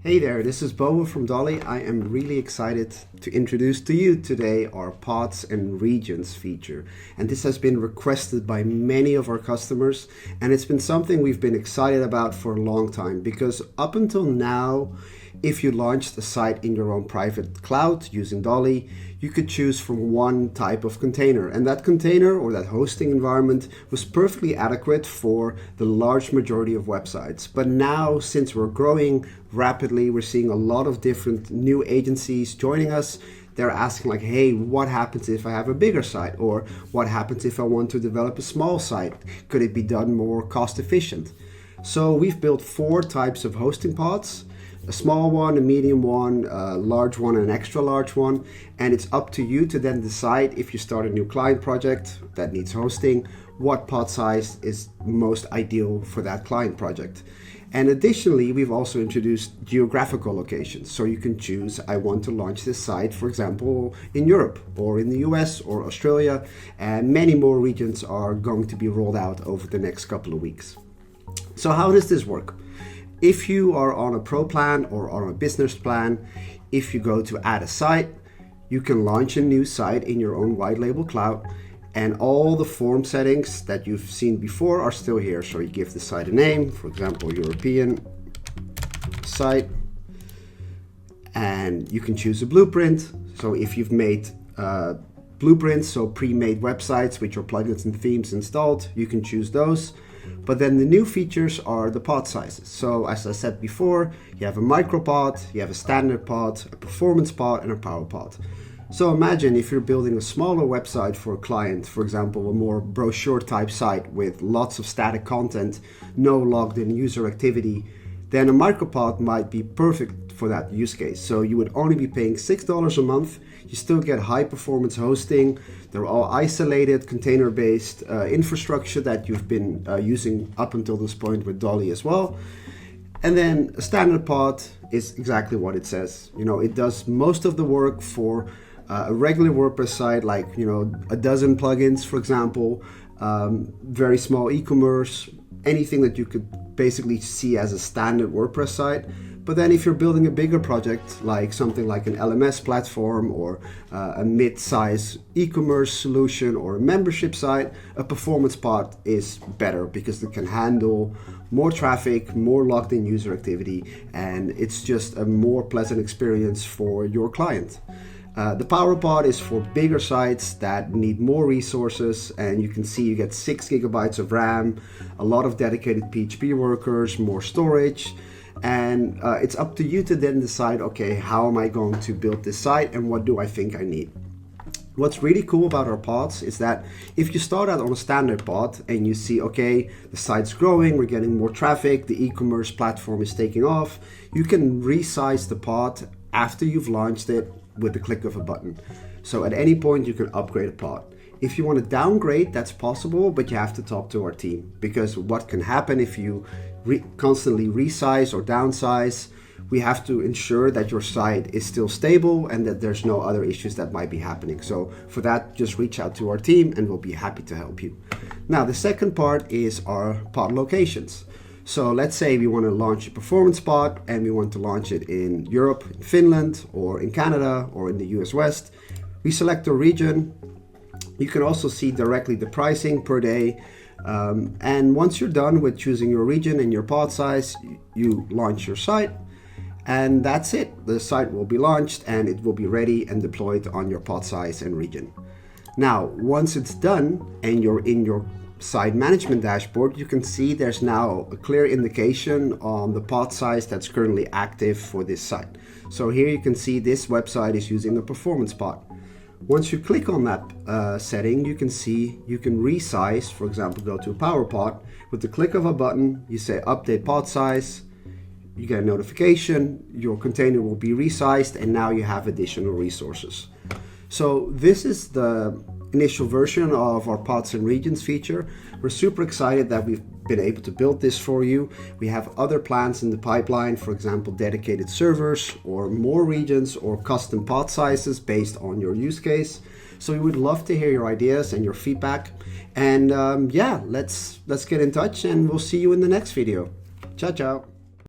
Hey there, this is Boa from Dolly. I am really excited to introduce to you today our pods and regions feature. And this has been requested by many of our customers, and it's been something we've been excited about for a long time because up until now, if you launched a site in your own private cloud using Dolly, you could choose from one type of container, and that container or that hosting environment was perfectly adequate for the large majority of websites. But now, since we're growing rapidly, we're seeing a lot of different new agencies joining us. They're asking like, hey, what happens if I have a bigger site? Or what happens if I want to develop a small site? Could it be done more cost efficient? So we've built 4 types of hosting pods. A small one, a medium one, a large one, and an extra large one. And it's up to you to then decide if you start a new client project that needs hosting, what pod size is most ideal for that client project. And additionally, we've also introduced geographical locations. So you can choose, I want to launch this site, for example, in Europe or in the US or Australia. And many more regions are going to be rolled out over the next couple of weeks. So how does this work? If you are on a pro plan or on a business plan, if you go to add a site, you can launch a new site in your own white label cloud, and all the form settings that you've seen before are still here. So you give the site a name, for example, European site, and you can choose a blueprint. So if you've made blueprints, so pre-made websites with your plugins and themes installed, you can choose those. But then the new features are the pod sizes. So as I said before, you have a micro pod, you have a standard pod, a performance pod, and a power pod. So imagine if you're building a smaller website for a client, for example, a more brochure type site with lots of static content, no logged in user activity, then a micropod might be perfect for that use case. So you would only be paying $6 a month. You still get high performance hosting. They're all isolated, container-based infrastructure that you've been using up until this point with Dolly as well. And then a standard pod is exactly what it says. You know, it does most of the work for a regular WordPress site, like, you know, a dozen plugins, for example, very small e-commerce, anything that you could basically see as a standard WordPress site. But then if you're building a bigger project, like something like an LMS platform or a mid-size e-commerce solution or a membership site, a performance pod is better because it can handle more traffic, more logged in user activity, and it's just a more pleasant experience for your client. The Power Pod is for bigger sites that need more resources, and you can see you get 6 gigabytes of RAM, a lot of dedicated PHP workers, more storage, and it's up to you to then decide, okay, how am I going to build this site and what do I think I need? What's really cool about our pods is that if you start out on a standard pod and you see, okay, the site's growing, we're getting more traffic, the e-commerce platform is taking off, you can resize the pod after you've launched it with the click of a button. So at any point you can upgrade a pod. If you want to downgrade, that's possible, but you have to talk to our team, because what can happen if you constantly resize or downsize, we have to ensure that your site is still stable and that there's no other issues that might be happening. So for that, just reach out to our team and we'll be happy to help you. Now, the second part is our pod locations. So let's say we want to launch a performance pod and we want to launch it in Europe, in Finland, or in Canada, or in the US West. We select a region. You can also see directly the pricing per day. And once you're done with choosing your region and your pod size, you launch your site. And that's it. The site will be launched and it will be ready and deployed on your pod size and region. Now, once it's done and you're in your site management dashboard, you can see there's now a clear indication on the pod size that's currently active for this site. So here you can see this website is using a performance pod. Once you click on that setting, you can see you can resize, for example, go to a power pod. With the click of a button, you say update pod size, you get a notification, your container will be resized, and now you have additional resources. So this is the initial version of our pods and regions feature. We're super excited that we've been able to build this for you. We have other plans in the pipeline, for example, dedicated servers or more regions or custom pod sizes based on your use case. So we would love to hear your ideas and your feedback. And yeah, let's get in touch and we'll see you in the next video. Ciao, ciao.